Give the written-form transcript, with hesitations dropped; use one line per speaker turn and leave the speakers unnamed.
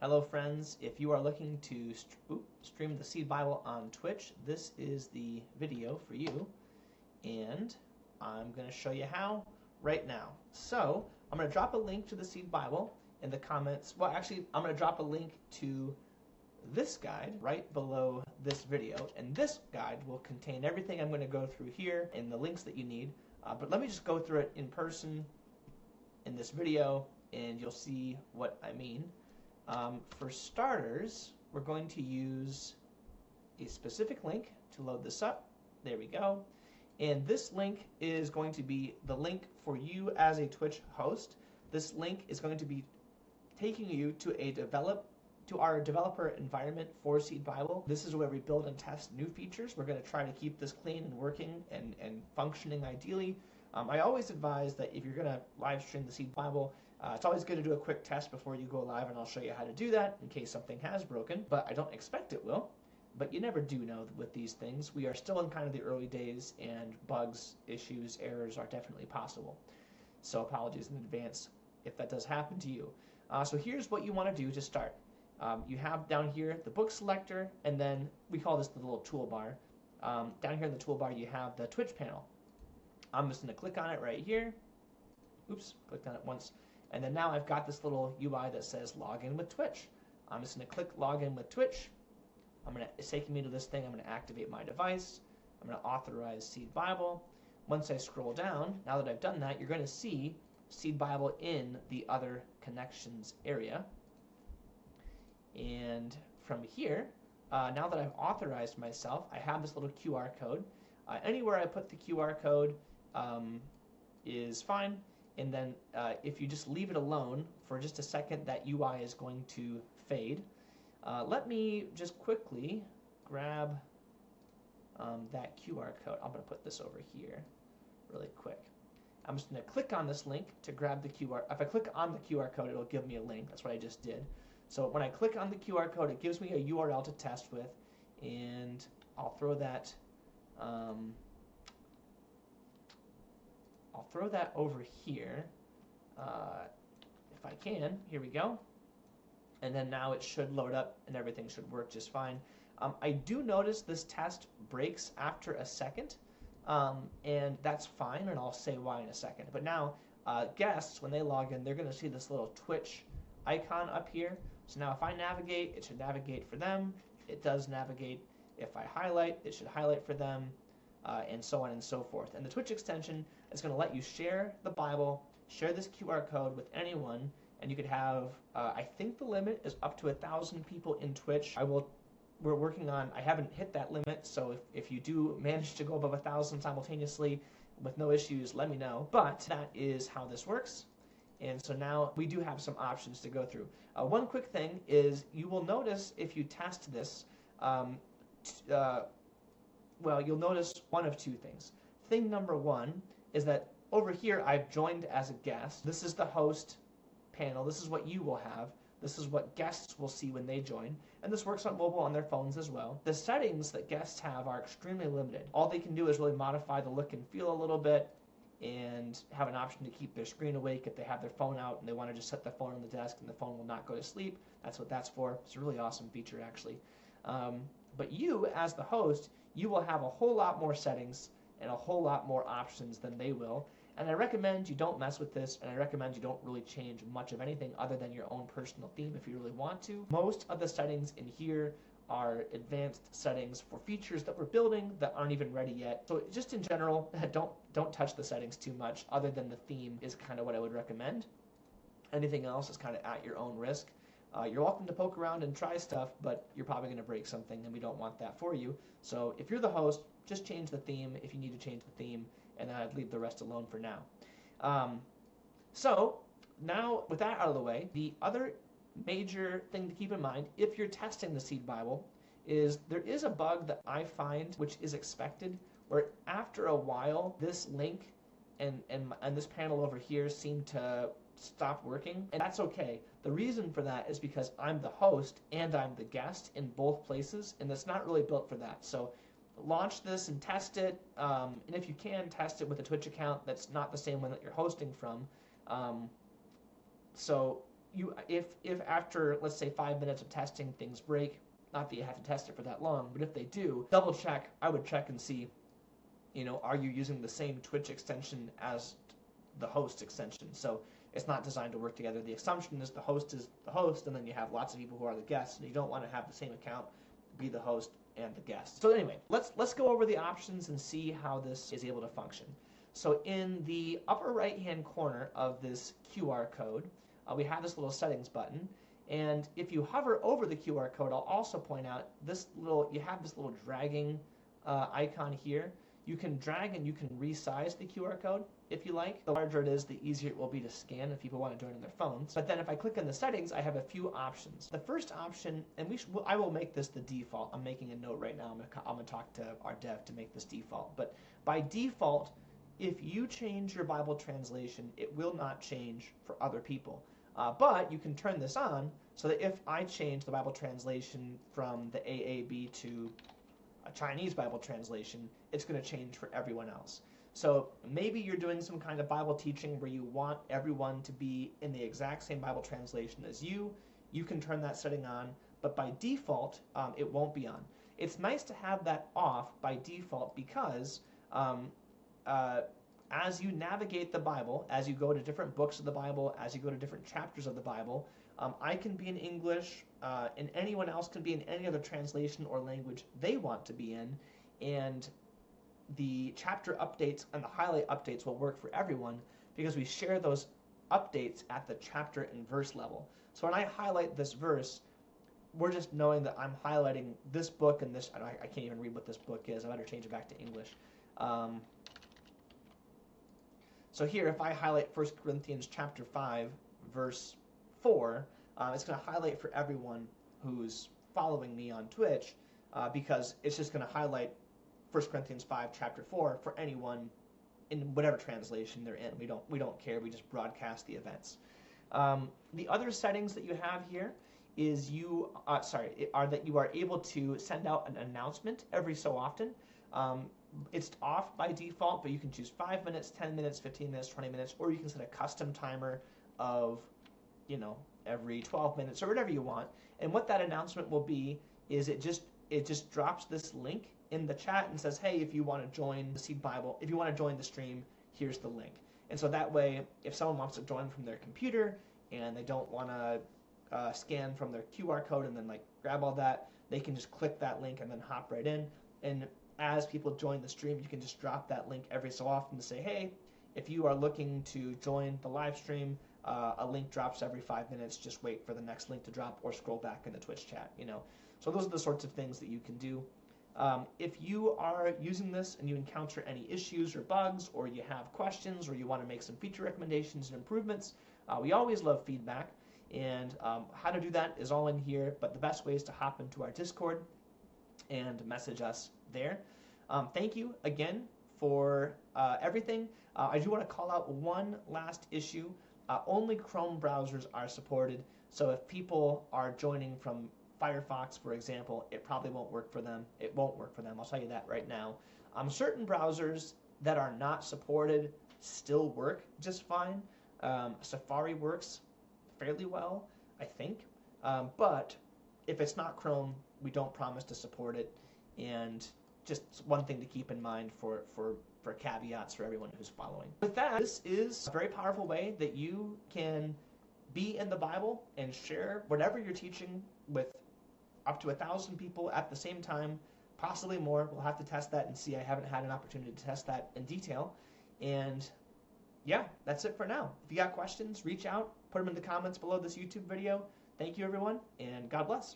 Hello friends, if you are looking to stream the Seed Bible on Twitch, this is the video for you, and I'm going to show you how right now. So I'm going to drop a link to the Seed Bible in the comments. Well, actually, I'm going to drop a link to this guide right below this video, and this guide will contain everything I'm going to go through here and the links that you need. But let me just go through it in person in this video, and you'll see what I mean. For starters, we're going to use a specific link to load this up. There we go. And this link is going to be the link for you as a Twitch host. This link is going to be taking you to our developer environment for Seed Bible. This is where we build and test new features. We're going to try to keep this clean and working and functioning ideally. I always advise that if you're going to live stream the Seed Bible, it's always good to do a quick test before you go live, and I'll show you how to do that in case something has broken, but I don't expect it will. But you never do know with these things. We are still in kind of the early days, and bugs, issues, errors are definitely possible. So apologies in advance if that does happen to you. So here's what you want to do to start. You have down here the book selector, and then we call this the little toolbar. Down here in the toolbar you have the Twitch panel. I'm just going to click on it right here. Oops, clicked on it once. And then now I've got this little UI that says login with Twitch. I'm just going to click login with Twitch. It's taking me to this thing. I'm going to activate my device. I'm going to authorize Seed Bible. Once I scroll down, now that I've done that, you're going to see Seed Bible in the other connections area. And from here, now that I've authorized myself, I have this little QR code. Anywhere I put the QR code is fine. And then if you just leave it alone for just a second, that UI is going to fade. Let me just quickly grab that QR code. I'm going to put this over here really quick. I'm just going to click on this link to grab the QR. If I click on the QR code, it'll give me a link. That's what I just did. So when I click on the QR code, it gives me a URL to test with, and I'll throw that over here if I can. Here we go. And then now it should load up and everything should work just fine. I do notice this test breaks after a second, and that's fine, and I'll say why in a second. But now guests, when they log in, they're going to see this little Twitch icon up here. So now if I navigate, it should navigate for them. It does navigate. If I highlight, it should highlight for them. And so on and so forth. And the Twitch extension is going to let you share the Bible, share this QR code with anyone, and you could have, I think the limit is up to 1,000 people in Twitch. We're working on, I haven't hit that limit, so if you do manage to go above 1,000 simultaneously with no issues, let me know. But that is how this works. And so now we do have some options to go through. One quick thing is you will notice if you test this, well, you'll notice one of two things. Thing number one is that over here I've joined as a guest. This is the host panel. This is what you will have. This is what guests will see when they join. And this works on mobile on their phones as well. The settings that guests have are extremely limited. All they can do is really modify the look and feel a little bit and have an option to keep their screen awake if they have their phone out and they want to just set their phone on the desk and the phone will not go to sleep. That's what that's for. It's a really awesome feature actually. But you, as the host, you will have a whole lot more settings and a whole lot more options than they will. And I recommend you don't mess with this, and I recommend you don't really change much of anything other than your own personal theme if you really want to. Most of the settings in here are advanced settings for features that we're building that aren't even ready yet. So just in general, don't touch the settings too much other than the theme is kind of what I would recommend. Anything else is kind of at your own risk. You're welcome to poke around and try stuff, but you're probably going to break something, and we don't want that for you. So if you're the host, just change the theme if you need to change the theme, and then I'd leave the rest alone for now. So now with that out of the way, the other major thing to keep in mind if you're testing the Seed Bible is there is a bug that I find, which is expected, where after a while this link and this panel over here seem to stop working, and that's okay. The reason for that is because I'm the host and I'm the guest in both places, and it's not really built for that. So launch this and test it, and if you can, test it with a Twitch account that's not the same one that you're hosting from. So if after, let's say, 5 minutes of testing things break, not that you have to test it for that long, but if they do, double check. I would check and see, are you using the same Twitch extension as the host extension? So it's not designed to work together. The assumption is the host, and then you have lots of people who are the guests, and you don't want to have the same account be the host and the guest. So anyway, let's go over the options and see how this is able to function. So in the upper right-hand corner of this QR code, we have this little settings button, and if you hover over the QR code, I'll also point out you have this little dragging icon here. You can drag and you can resize the QR code if you like. The larger it is, the easier it will be to scan if people want to join on their phones. But then if I click on the settings, I have a few options. The first option, and I will make this the default. I'm making a note right now. I'm going to talk to our dev to make this default. But by default, if you change your Bible translation, it will not change for other people. But you can turn this on so that if I change the Bible translation from the AAB to a Chinese Bible translation, it's going to change for everyone else. So maybe you're doing some kind of Bible teaching where you want everyone to be in the exact same Bible translation as you. You can turn that setting on, but by default, it won't be on. It's nice to have that off by default because as you navigate the Bible, as you go to different books of the Bible, as you go to different chapters of the Bible, I can be in English, and anyone else can be in any other translation or language they want to be in, and the chapter updates and the highlight updates will work for everyone because we share those updates at the chapter and verse level. So when I highlight this verse, we're just knowing that I'm highlighting this book and this. I can't even read what this book is. I better change it back to English. So here, if I highlight 1 Corinthians chapter 5, verse 4, it's going to highlight for everyone who's following me on Twitch because it's just going to highlight 1 Corinthians 5, chapter 4 for anyone in whatever translation they're in. We don't care. We just broadcast the events. The other settings that you have here is that you are able to send out an announcement every so often. It's off by default, but you can choose 5 minutes, 10 minutes, 15 minutes, 20 minutes, or you can set a custom timer of, every 12 minutes or whatever you want. And what that announcement will be is it just drops this link in the chat and says, hey, if you want to join the Seed Bible, if you want to join the stream, here's the link. And so that way, if someone wants to join from their computer and they don't want to scan from their QR code and then grab all that, they can just click that link and then hop right in. And as people join the stream, you can just drop that link every so often to say, hey, if you are looking to join the live stream, a link drops every 5 minutes. Just wait for the next link to drop or scroll back in the Twitch chat. So those are the sorts of things that you can do. If you are using this and you encounter any issues or bugs, or you have questions, or you want to make some feature recommendations and improvements, we always love feedback. And how to do that is all in here, but the best way is to hop into our Discord and message us there. Thank you again for everything. I do want to call out one last issue. Only Chrome browsers are supported, so if people are joining from Firefox, for example, it probably won't work for them. It won't work for them. I'll tell you that right now. Certain browsers that are not supported still work just fine. Safari works fairly well, I think. But if it's not Chrome, we don't promise to support it. And just one thing to keep in mind for caveats for everyone who's following. With that, this is a very powerful way that you can be in the Bible and share whatever you're teaching with up to 1,000 people at the same time, possibly more. We'll have to test that and see. I haven't had an opportunity to test that in detail. And yeah, that's it for now. If you got questions, reach out, put them in the comments below this YouTube video. Thank you, everyone, and God bless.